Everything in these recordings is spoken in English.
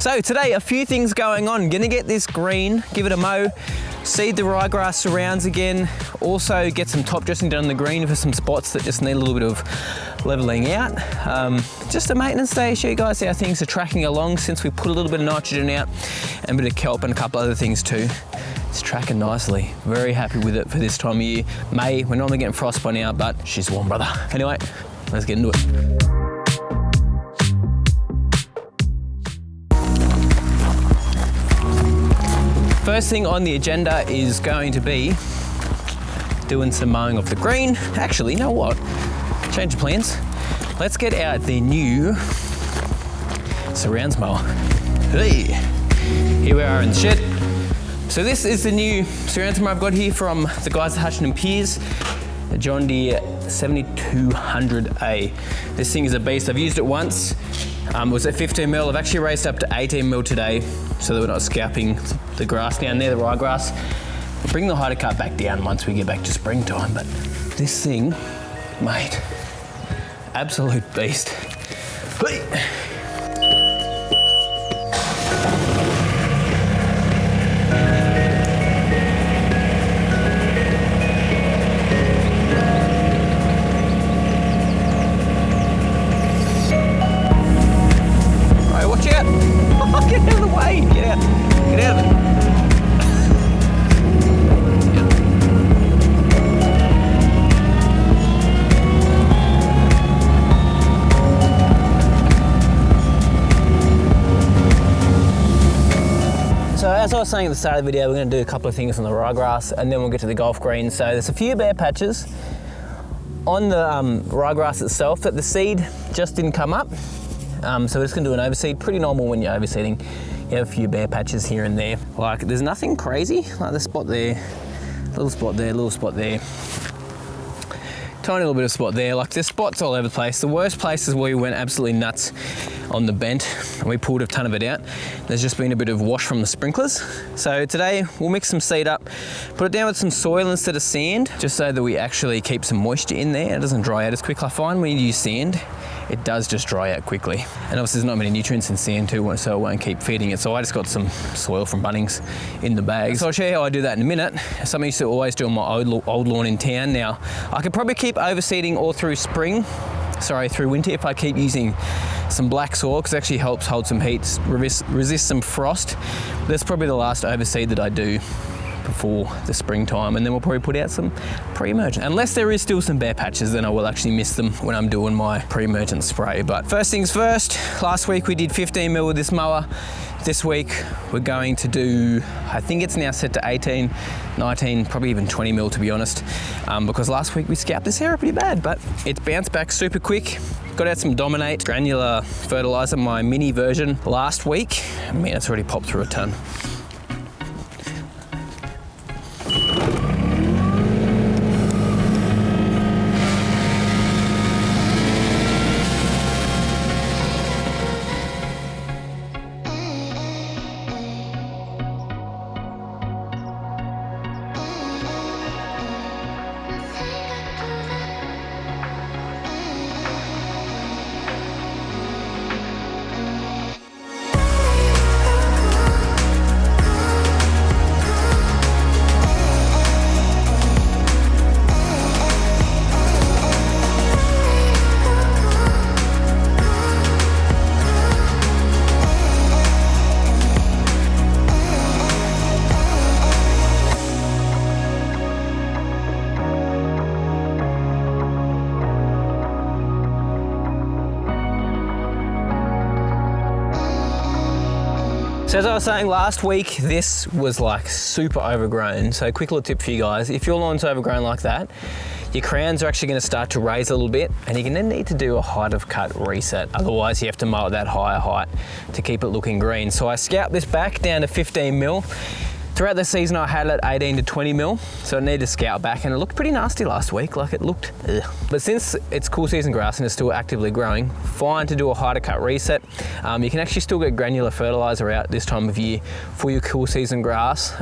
So today, a few things going on. Gonna get this green, give it a mow, seed the ryegrass surrounds again, also get some top dressing done on the green for some spots that just need a little bit of leveling out. Just a maintenance day, show you guys how things are tracking along since we put a little bit of nitrogen out and a bit of kelp and a couple other things too. It's tracking nicely. Very happy with it for this time of year. May, we're normally getting frost by now, but she's warm, brother. Anyway, let's get into it. First thing on the agenda is going to be doing some mowing of the green. Actually, you know what? Change of plans. Let's get out the new surrounds mower. Hey, here we are in the shed. So this is the new surrounds mower I've got here from the guys at Hutchinson Peers, the John Deere 7200A. This thing is a beast. I've used it once. It was at 15 mil. I've actually raised up to 18 mil today so that we're not scalping the grass down there, the ryegrass. We'll bring the hyder cut back down once we get back to springtime, but this thing, mate, absolute beast. Hey. Get out of the way! Get out! Get out of it! So as I was saying at the start of the video, we're going to do a couple of things on the ryegrass and then we'll get to the golf green. So there's a few bare patches on the ryegrass itself that the seed just didn't come up. So we're just going to do an overseed. Pretty normal when you're overseeding. You have a few bare patches here and there. Like there's nothing crazy, like the spot there, little spot there, little spot there. Tiny little bit of spot there. Like there's spots all over the place. The worst place is where we went absolutely nuts on the bent and we pulled a ton of it out. There's just been a bit of wash from the sprinklers. So today we'll mix some seed up, put it down with some soil instead of sand, just so that we actually keep some moisture in there. It doesn't dry out as quick. I find when you use sand, it does just dry out quickly. And obviously there's not many nutrients in sand too, so it won't keep feeding it. So I just got some soil from Bunnings in the bag. So I'll show you how I do that in a minute. Something I used to always do on my old lawn in town. Now, I could probably keep overseeding all through through winter if I keep using some black soil, because it actually helps hold some heat, resist some frost. That's probably the last overseed that I do before the springtime, and then we'll probably put out some pre-emergent. Unless there is still some bare patches, then I will actually miss them when I'm doing my pre-emergent spray. But first things first, last week we did 15 mil with this mower. This week we're going to do, I think it's now set to 18, 19, probably even 20 mil to be honest, because last week we scalped this area pretty bad, but it's bounced back super quick. Got out some Dominate granular fertilizer, my mini version, last week. Man, it's already popped through a ton. So as I was saying last week, this was like super overgrown. So quick little tip for you guys, if your lawn's overgrown like that, your crowns are actually going to start to raise a little bit and you're going to need to do a height of cut reset. Otherwise you have to mow at that higher height to keep it looking green. So I scalped this back down to 15 mil. Throughout the season I had it 18 to 20 mil, so it needed to scout back, and it looked pretty nasty last week, like it looked ugh. But since it's cool season grass and it's still actively growing, fine to do a height of cut reset. You can actually still get granular fertilizer out this time of year for your cool season grass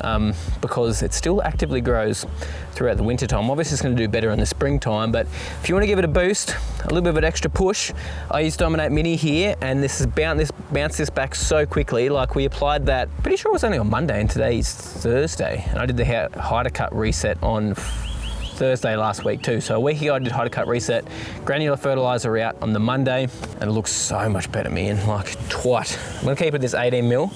because it still actively grows throughout the winter time. Obviously it's going to do better in the springtime, but if you want to give it a boost, a little bit of an extra push, I use Dominate Mini here, and this has bounced this back so quickly. Like we applied that, pretty sure it was only on Monday, and today's Thursday, and I did the height of cut reset on Thursday last week too. So a week ago I did height of cut reset, granular fertilizer out on the Monday, and it looks so much better, man, like twat. I'm gonna keep it this 18 mil.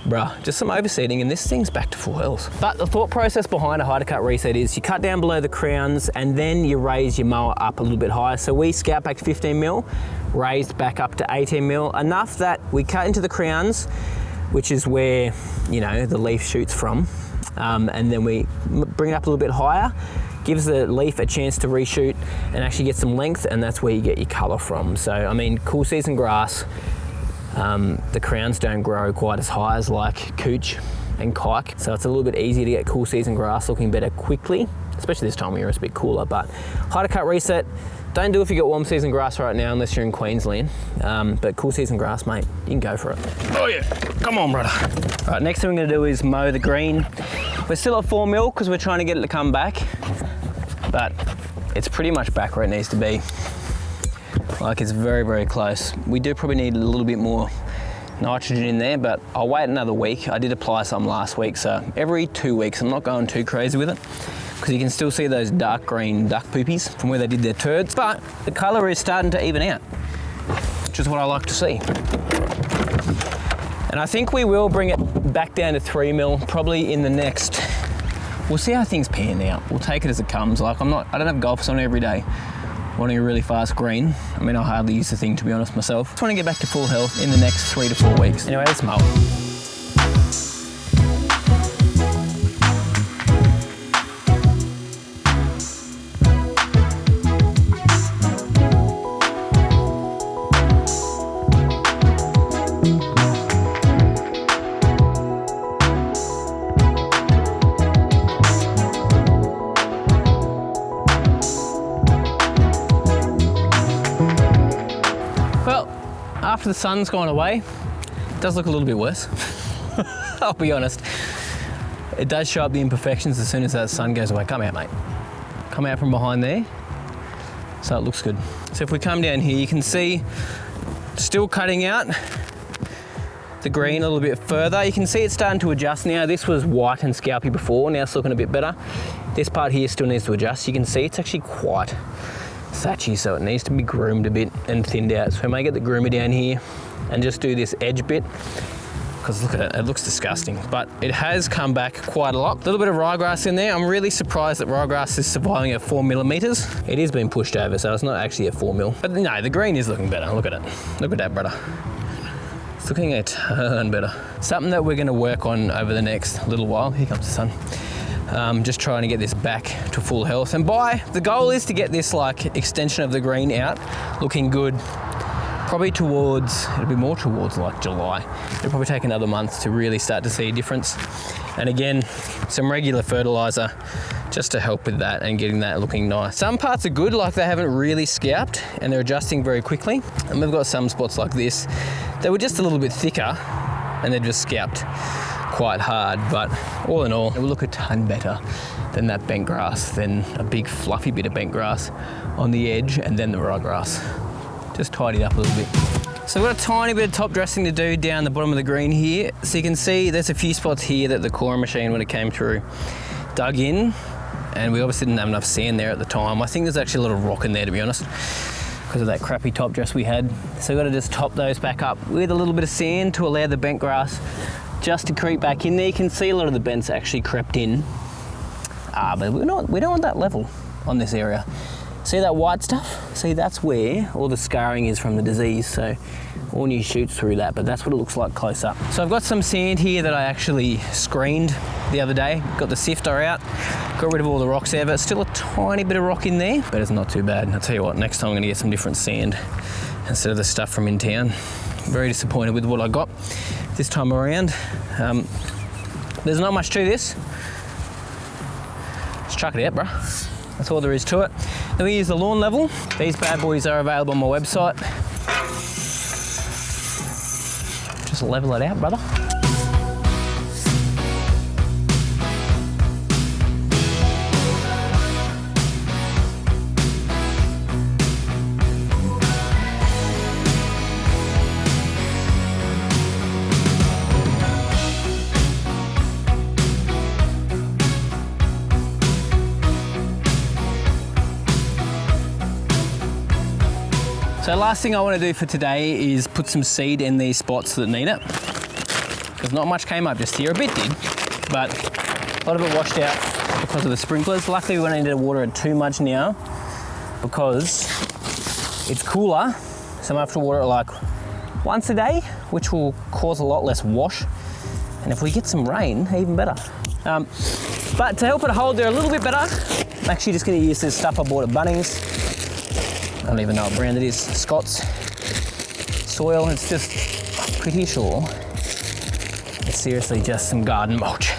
Bruh, just some overseeding and this thing's back to full health. But the thought process behind a height of cut reset is you cut down below the crowns and then you raise your mower up a little bit higher. So we scout back to 15 mil, raised back up to 18 mil, enough that we cut into the crowns, which is where, you know, the leaf shoots from. And then we bring it up a little bit higher, gives the leaf a chance to reshoot and actually get some length, and that's where you get your color from. So, I mean, cool season grass, the crowns don't grow quite as high as like cooch and kike, so it's a little bit easier to get cool season grass looking better quickly, especially this time of year. It's a bit cooler. But height of cut reset, don't do if you got warm season grass right now unless you're in Queensland, but cool season grass, mate, you can go for it. Oh yeah, come on, brother. All right, next thing we're gonna do is mow the green. We're still at 4 mil because we're trying to get it to come back, but it's pretty much back where it needs to be. Like, it's very, very close. We do probably need a little bit more nitrogen in there, but I'll wait another week. I did apply some last week, so every 2 weeks. I'm not going too crazy with it because you can still see those dark green duck poopies from where they did their turds, but the color is starting to even out, which is what I like to see. And I think we will bring it back down to 3 mil probably in the next, we'll see how things pan out. We'll take it as it comes. Like, I don't have golfers on every day wanting a really fast green. I mean, I hardly use the thing, to be honest, myself. Just want to get back to full health in the next 3 to 4 weeks. Anyway, let's mow. After the sun's gone away, it does look a little bit worse. I'll be honest. It does show up the imperfections as soon as that sun goes away. Come out, mate. Come out from behind there. So it looks good. So if we come down here, you can see still cutting out the green a little bit further. You can see it's starting to adjust now. This was white and scalpy before, now it's looking a bit better. This part here still needs to adjust. You can see it's actually quite thatchy, so it needs to be groomed a bit and thinned out. So we may get the groomer down here and just do this edge bit, because look at it, it looks disgusting. But it has come back quite a lot. A little bit of ryegrass in there. I'm really surprised that ryegrass is surviving at 4 millimeters. It is being pushed over, so it's not actually at 4 mil. But no, the green is looking better. Look at it. Look at that, brother. It's looking a ton better. Something that we're gonna work on over the next little while. Here comes the sun. Just trying to get this back to full health. And the goal is to get this like extension of the green out looking good, probably towards, it'll be more towards like July. It'll probably take another month to really start to see a difference. And again, some regular fertilizer just to help with that and getting that looking nice. Some parts are good, like they haven't really scalped and they're adjusting very quickly. And we've got some spots like this that were just a little bit thicker and they're just scalped quite hard, but all in all, it will look a ton better than that bent grass, than a big fluffy bit of bent grass on the edge and then the ryegrass. Just tidy up a little bit. So we've got a tiny bit of top dressing to do down the bottom of the green here. So you can see there's a few spots here that the coring machine, when it came through, dug in, and we obviously didn't have enough sand there at the time. I think there's actually a lot of rock in there, to be honest, because of that crappy top dress we had. So we've got to just top those back up with a little bit of sand to allow the bent grass just to creep back in there. You can see a lot of the bents actually crept in, but we don't want that level on this area. See that white stuff? See, that's where all the scarring is from the disease, so all new shoots through that, but that's what it looks like close up. So I've got some sand here that I actually screened the other day, got the sifter out, got rid of all the rocks there, but still a tiny bit of rock in there, but it's not too bad. I'll tell you what, next time I'm gonna get some different sand instead of the stuff from in town. Very disappointed with what I got this time around. There's not much to this. Just chuck it out, bro. That's all there is to it. Then we use the lawn level. These bad boys are available on my website. Just level it out, brother. So last thing I want to do for today is put some seed in these spots that need it. Because not much came up just here, a bit did, but a lot of it washed out because of the sprinklers. Luckily we don't need to water it too much now because it's cooler, so I have to water it like once a day, which will cause a lot less wash. And if we get some rain, even better. But to help it hold there a little bit better, I'm actually just going to use this stuff I bought at Bunnings. I don't even know what brand it is, Scott's soil. It's just pretty sure it's seriously just some garden mulch.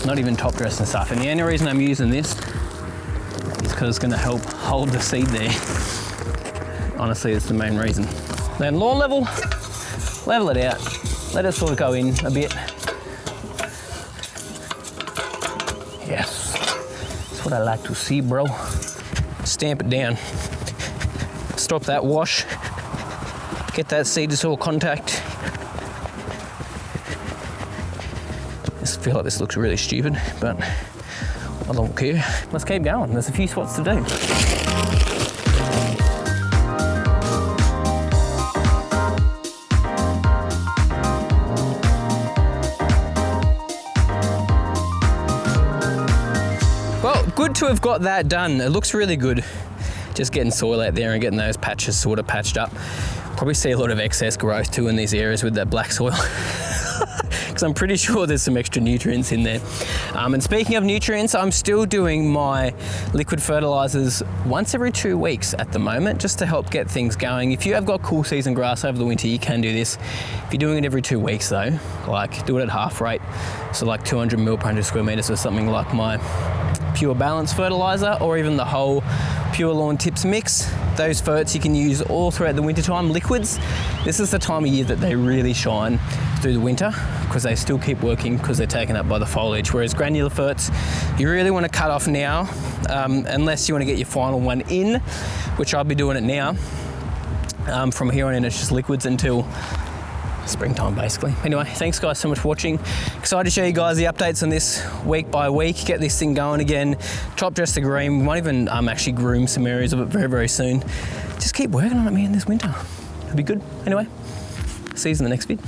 Not even top dress and stuff. And the only reason I'm using this is because it's going to help hold the seed there. Honestly, it's the main reason. Then lawn level it out, let it sort of go in a bit. Yes, that's what I like to see, bro. Stamp it down. Stop that wash, get that seed to soil contact. I just feel like this looks really stupid, but I don't care. Let's keep going, there's a few spots to do. Well, good to have got that done. It looks really good. Just getting soil out there and getting those patches sort of patched up. Probably see a lot of excess growth too in these areas with that black soil. Because I'm pretty sure there's some extra nutrients in there. And speaking of nutrients, I'm still doing my liquid fertilizers once every 2 weeks at the moment, just to help get things going. If you have got cool season grass over the winter, you can do this. If you're doing it every 2 weeks though, like do it at half rate. So like 200 mil per 100 square meters or something like my Pure Balance fertilizer, or even the whole Pure Lawn Tips mix. Those ferts you can use all throughout the winter time. Liquids, this is the time of year that they really shine through the winter because they still keep working because they're taken up by the foliage. Whereas granular ferts, you really want to cut off now, unless you want to get your final one in, which I'll be doing it now. From here on in, it's just liquids until springtime basically. Anyway, thanks guys so much for watching. Excited to show you guys the updates on this week by week, get this thing going again, top dress the green. We might even actually groom some areas of it very, very soon. Just keep working on it, man, this winter. It'll be good. Anyway, see you in the next vid.